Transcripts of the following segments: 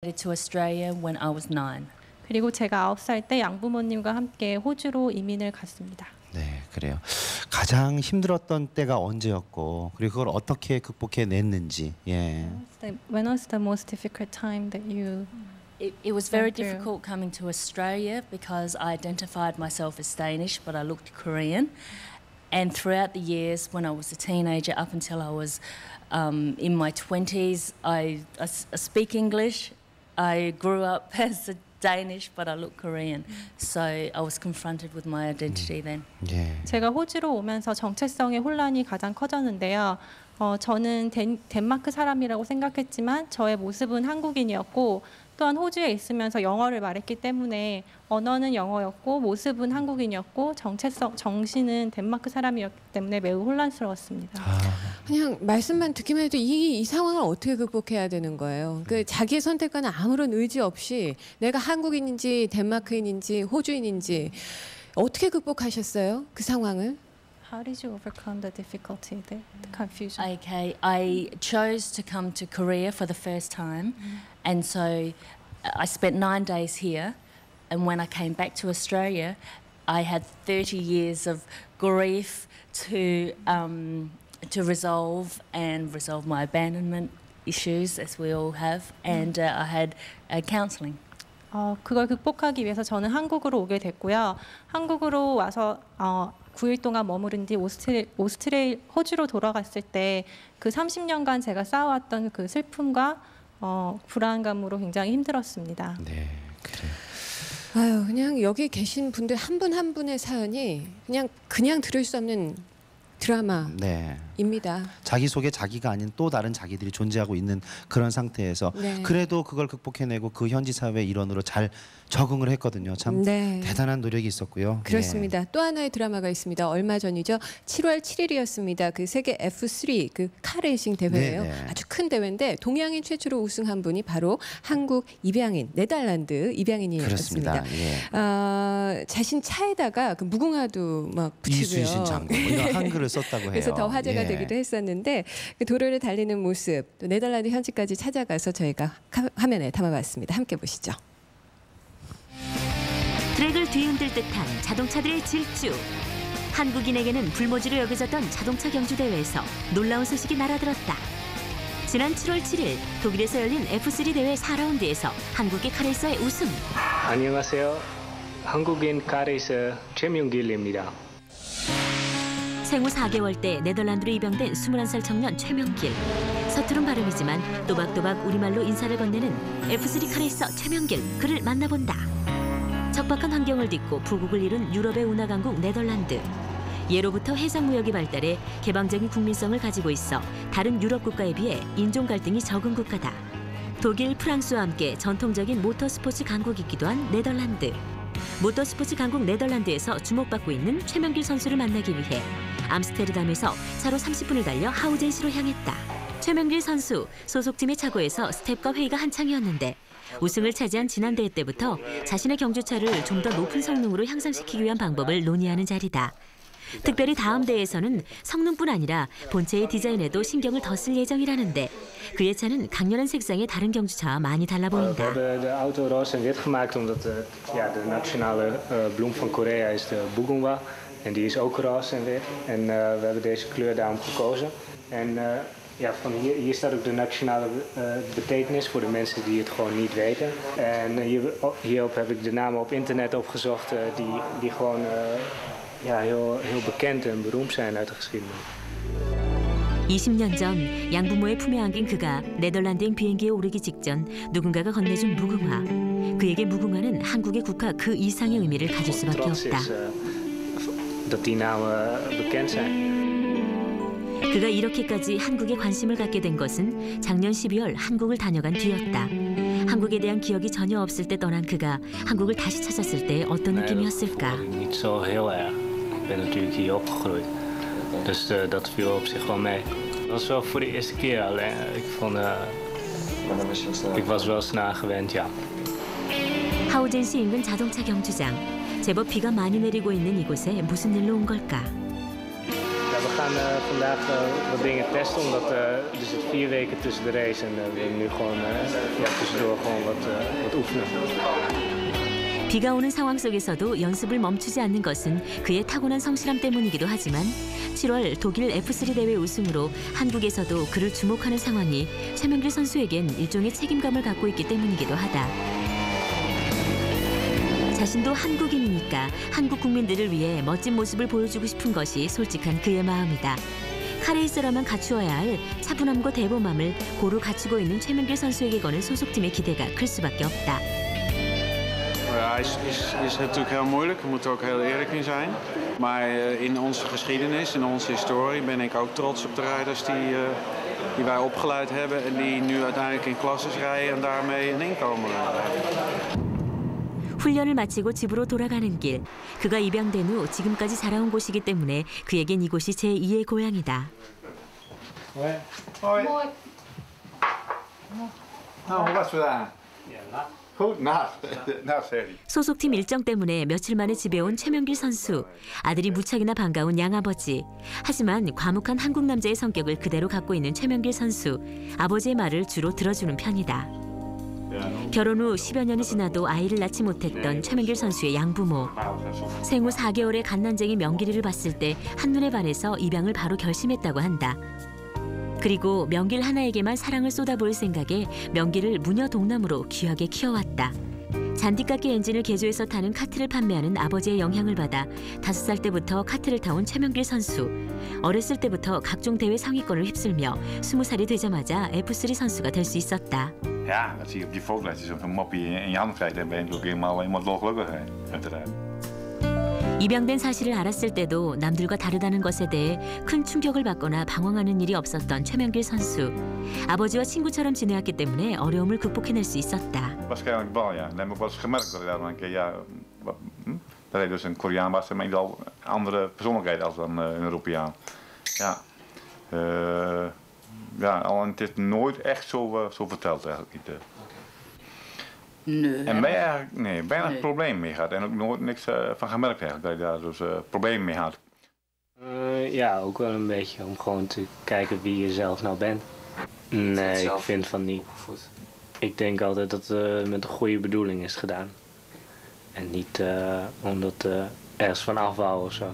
to Australia when I was 9. 그리고 제가 9살 때 양부모님과 함께 호주로 이민을 갔습니다. 네, 그래요. 가장 힘들었던 때가 언제였고 그리고 그걸 어떻게 극복해 냈는지. 예. When was the most difficult time that you It was very difficult coming to Australia because I identified myself as Danish, but I looked Korean. And throughout the years, when I was a teenager, up until I was in my 20s, I speak English. I grew up as a Danish, but I look Korean. So I was confronted with my identity then. 예. 제가 호주로 오면서 정체성의 혼란이 가장 커졌는데요. 저는 덴마크 사람이라고 생각했지만 저의 모습은 한국인이었고 또한 호주에 있으면서 영어를 말했기 때문에 언어는 영어였고 모습은 한국인이었고 정신은 덴마크 사람이었기 때문에 매우 혼란스러웠습니다. 그냥 말씀만 듣기만 해도 이 상황을 어떻게 극복해야 되는 거예요. 그 자기의 선택과는 아무런 의지 없이 내가 한국인인지 덴마크인인지 호주인인지 어떻게 극복하셨어요? 그 상황을? How did you overcome the difficulty, the confusion? Okay, I chose to come to Korea for the first time, and so I spent 9 days here. And when I came back to Australia, I had 30 years of grief to resolve my abandonment issues, as we all have, and I had counselling. 그걸 극복하기 위해서 저는 한국으로 오게 됐고요. 한국으로 와서 9일 동안 머무른 뒤 호주로 돌아갔을 때 그 30년간 제가 쌓아왔던 그 슬픔과 불안감으로 굉장히 힘들었습니다. 네, 그래요. 아유, 그냥 여기 계신 분들 한 분 한 분의 사연이 그냥 들을 수 없는 드라마입니다. 네. 자기 속에 자기가 아닌 또 다른 자기들이 존재하고 있는 그런 상태에서 네. 그래도 그걸 극복해내고 그 현지 사회 일원으로 잘 적응을 했거든요. 참 네. 대단한 노력이 있었고요. 그렇습니다. 또 하나의 드라마가 있습니다. 얼마 전이죠. 7월 7일이었습니다. 그 세계 F3 그 카레이싱 대회예요. 네, 네. 아주 큰 대회인데 동양인 최초로 우승한 분이 바로 한국 입양인, 네덜란드 입양인이었습니다. 그렇습니다. 예. 자신 차에다가 그 무궁화도 막 붙이고요. 이순신 장군 이런 한글을 썼다고 해요. 그래서 더 화제가 예. 되기도 했었는데 그 도로를 달리는 모습, 또 네덜란드 현지까지 찾아가서 저희가 화면에 담아봤습니다. 함께 보시죠. 트랙을 뒤흔들 듯한 자동차들의 질주. 한국인에게는 불모지로 여겨졌던 자동차 경주 대회에서 놀라운 소식이 날아들었다. 지난 7월 7일 독일에서 열린 F3 대회 4라운드에서 한국의 카레이서의 우승. 안녕하세요. 한국인 카레이서 최명길입니다. 생후 4개월 때 네덜란드로 입양된 21살 청년 최명길. 서투른 발음이지만 또박또박 우리말로 인사를 건네는 F3 카레이서 최명길, 그를 만나본다. 척박한 환경을 딛고 부국을 이룬 유럽의 운하 강국 네덜란드. 예로부터 해상 무역이 발달해 개방적인 국민성을 가지고 있어 다른 유럽 국가에 비해 인종 갈등이 적은 국가다. 독일, 프랑스와 함께 전통적인 모터스포츠 강국이기도 한 네덜란드. 모터스포츠 강국 네덜란드에서 주목받고 있는 최명길 선수를 만나기 위해 암스테르담에서 차로 30분을 달려 하우젠시로 향했다. 최명길 선수, 소속팀의 차고에서 스텝과 회의가 한창이었는데 우승을 차지한 지난 대회 때부터 자신의 경주차를 좀 더 높은 성능으로 향상시키기 위한 방법을 논의하는 자리다. 특별히 다음 대회에서는 성능뿐 아니라 본체의 디자인에도 신경을 더 쓸 예정이라는데 그의 차는 강렬한 색상의 다른 경주차와 많이 달라 보인다. We hebben de auto roze en wit gemaakt omdat de nationale bloem van Korea is de Mugunwa. En die is ook roze en wit. En we hebben deze kleur daarom gekozen. En van hier staat ook de nationale betekenis voor de mensen die het gewoon niet weten. En hierop heb ik de namen op internet opgezocht die gewoon heel bekend en beroemd zijn uit de geschiedenis. 20년 전 양부모의 품에 안긴 그가 네덜란드행 비행기에 오르기 직전 누군가가 건네준 무궁화. 그에게 무궁화는 한국의 국화 그 이상의 의미를 가질 수밖에 없다. Dat die namen bekend zijn. 그가 이렇게까지 한국에 관심을 갖게 된 것은 작년 12월 한국을 다녀간 뒤였다. 한국에 대한 기억이 전혀 없을 때 떠난 그가 한국을 다시 찾았을 때 어떤 느낌이었을까? Niet zo heel erg. Ik ben natuurlijk hier opgegroeid. Dus dat viel op zich wel mee. Dat was wel voor de eerste keer alleen. Ik was wel snel gewend, ja. 하우젠시 인근 자동차 경주장. 제법 비가 많이 내리고 있는 이곳에 무슨 일로 온 걸까? We gaan vandaag wat dingen testen, omdat er zit 4 weken tussen de race en we willen nu gewoon tussendoor gewoon wat oefenen. 비가 오는 상황 속에서도 연습을 멈추지 않는 것은 그의 타고난 성실함 때문이기도 하지만 7월 독일 F3 대회 우승으로 한국에서도 그를 주목하는 상황이 최명길 선수에겐 일종의 책임감을 갖고 있기 때문이기도 하다. 자신도 한국인이니까 한국 국민들을 위해 멋진 모습을 보여주고 싶은 것이 솔직한 그의 마음이다. 카레이서라면 갖추어야 할 차분함과 대범함을 고루 갖추고 있는 최명길 선수에게 거는 소속팀의 기대가 클 수밖에 없다. Hij is natuurlijk heel moeilijk, we moeten er ook heel eerlijk in zijn. Maar in onze geschiedenis, in onze historie ben ik ook trots op de rijders die wij opgeleid hebben en die nu uiteindelijk in klasses rijden en daarmee een inkomen hebben. 훈련을 마치고 집으로 돌아가는 길. 그가 입양된 후 지금까지 자라온 곳이기 때문에 그에겐 이곳이 제2의 고향이다. Hoi. Hoi. Nou, wat vandaan? Goed, naast Ferry. 소속팀 일정 때문에 며칠 만에 집에 온 최명길 선수. 아들이 무척이나 반가운 양아버지. 하지만 과묵한 한국 남자의 성격을 그대로 갖고 있는 최명길 선수. 아버지의 말을 주로 들어주는 편이다. 결혼 후 10여 년이 지나도 아이를 낳지 못했던 최명길 선수의 양부모. 생후 4개월의 갓난쟁이 명길이를 봤을 때 한눈에 반해서 입양을 바로 결심했다고 한다. 그리고 명길 하나에게만 사랑을 쏟아부을 생각에 명길을 무녀 동남으로 귀하게 키워왔다. 잔디깎이 엔진을 개조해서 타는 카트를 판매하는 아버지의 영향을 받아 5살 때부터 카트를 타온 최명길 선수. 어렸을 때부터 각종 대회 상위권을 휩쓸며 20살이 되자마자 F3 선수가 될 수 있었다. Ja, dat zie je op die foto. Als je zo'n moppie in je hand krijgt, dan ben je natuurlijk helemaal dolgelukkig, uiteraard. 입양된 사실을 알았을 때도 남들과 다르다는 것에 대해 큰 충격을 받거나 방황하는 일이 없었던 최명길 선수. 아버지와 친구처럼 지내왔기 때문에 어려움을 극복해낼 수 있었다. Waarschijnlijk wel, ja. Dan heb ik wel eens gemerkt dat ik daar een keer, dat hij dus een Koreaan was, maar wel een andere persoonlijkheid als dan een Europeaan. Ja. Ja, het is nooit echt zo verteld eigenlijk niet. Nee. En wij eigenlijk weinig probleem mee gehad en ook nooit niks van gemerkt eigenlijk dat je daar dus problemen mee had. Ja, ook wel een beetje om gewoon te kijken wie je zelf nou bent. Nee, ik vind van niet. Ik denk altijd dat het met een goede bedoeling is gedaan. En niet omdat ergens van afwou of zo.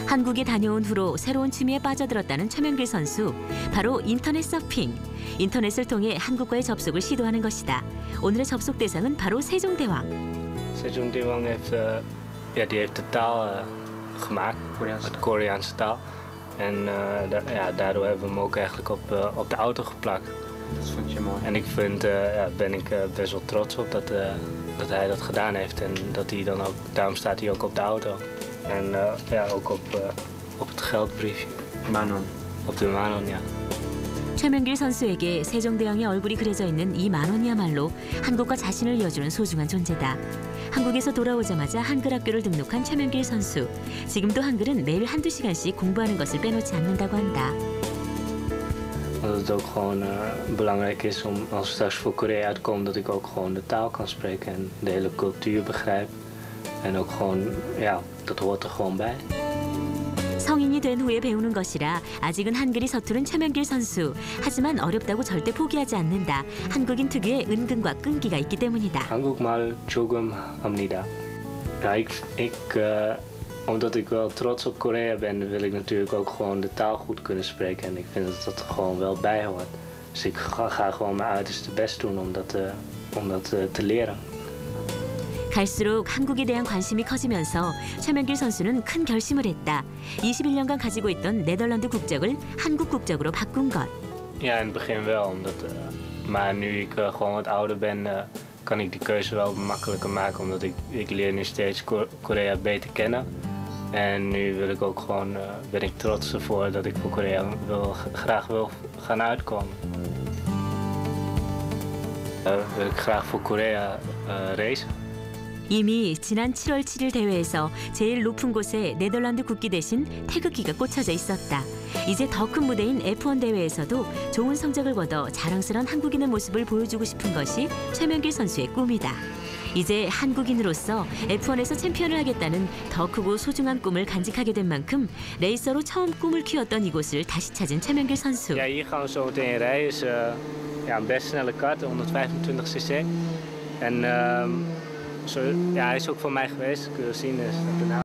한국에 다녀온 후로 새로운 취미에 빠져들었다는 최명길 선수. 바로 인터넷 서핑. 인터넷을 통해 한국과의 접속을 시도하는 것이다. 오늘의 접속 대상은 바로 세종대왕. Sejongdaewang die heeft de taal gemaakt, de Koreaanse taal. En daardoor hebben we hem ook eigenlijk op de auto geplakt. Dat vond je mooi. En ik vind, ben ik best wel trots op dat hij dat gedaan heeft. En dat hij dan ook, daarom staat hij ook op de auto. En ook op het geldbriefje. 만원. Op de Manon, ja. 최명길 선수에게 세종대왕의 얼굴이 그려져 있는 이 만원이야말로 한국과 자신을 이어주는 소중한 존재다. 한국에서 돌아오자마자 한글 학교를 등록한 최명길 선수. 지금도 한글은 매일 1~2시간씩 공부하는 것을 빼놓지 않는다고 한다. Dat het ook gewoon belangrijk is om als we straks voor Korea uitkomen dat ik ook gewoon de taal kan spreken en de hele cultuur begrijp. En ook gewoon, ja, dat hoort er gewoon bij. 성인이 된 후에 배우는 것이라 아직은 한글이 서투른 최명길 선수. 하지만 어렵다고 절대 포기하지 않는다. 한국인 특유의 은근과 끈기가 있기 때문이다. 한국말 조금 합니다. Ja, omdat ik wel trots op Korea ben, wil ik natuurlijk ook gewoon de taal goed kunnen spreken. En ik vind dat dat er gewoon wel bij hoort. Dus ik ga gewoon mijn uiterste best doen om dat te leren. 갈수록 한국에 대한 관심이 커지면서 최명길 선수는 큰 결심을 했다. 21년간 가지고 있던 네덜란드 국적을 한국 국적으로 바꾼 것. Ja, in het begin wel. Maar nu ik gewoon wat ouder ben, kan ik die keuze wel makkelijker maken. Omdat ik leer nu steeds Korea beter kennen. En nu wil ik ook gewoon, ben ik trots ervoor dat ik voor Korea graag wil gaan uitkomen. Wil ik graag voor Korea racen. 이미 지난 7월 7일 대회에서 제일 높은 곳에 네덜란드 국기 대신 태극기가 꽂혀져 있었다. 이제 더 큰 무대인 F1 대회에서도 좋은 성적을 거둬 자랑스러운 한국인의 모습을 보여주고 싶은 것이 최명길 선수의 꿈이다. 이제 한국인으로서 F1에서 챔피언을 하겠다는 더 크고 소중한 꿈을 간직하게 된 만큼 레이서로 처음 꿈을 키웠던 이곳을 다시 찾은 최명길 선수. Ja, hier gaan we zo meteen rijden. Is een best snelle kart, 125cc. En hij is ook voor mij geweest. Kun je zien, is de naam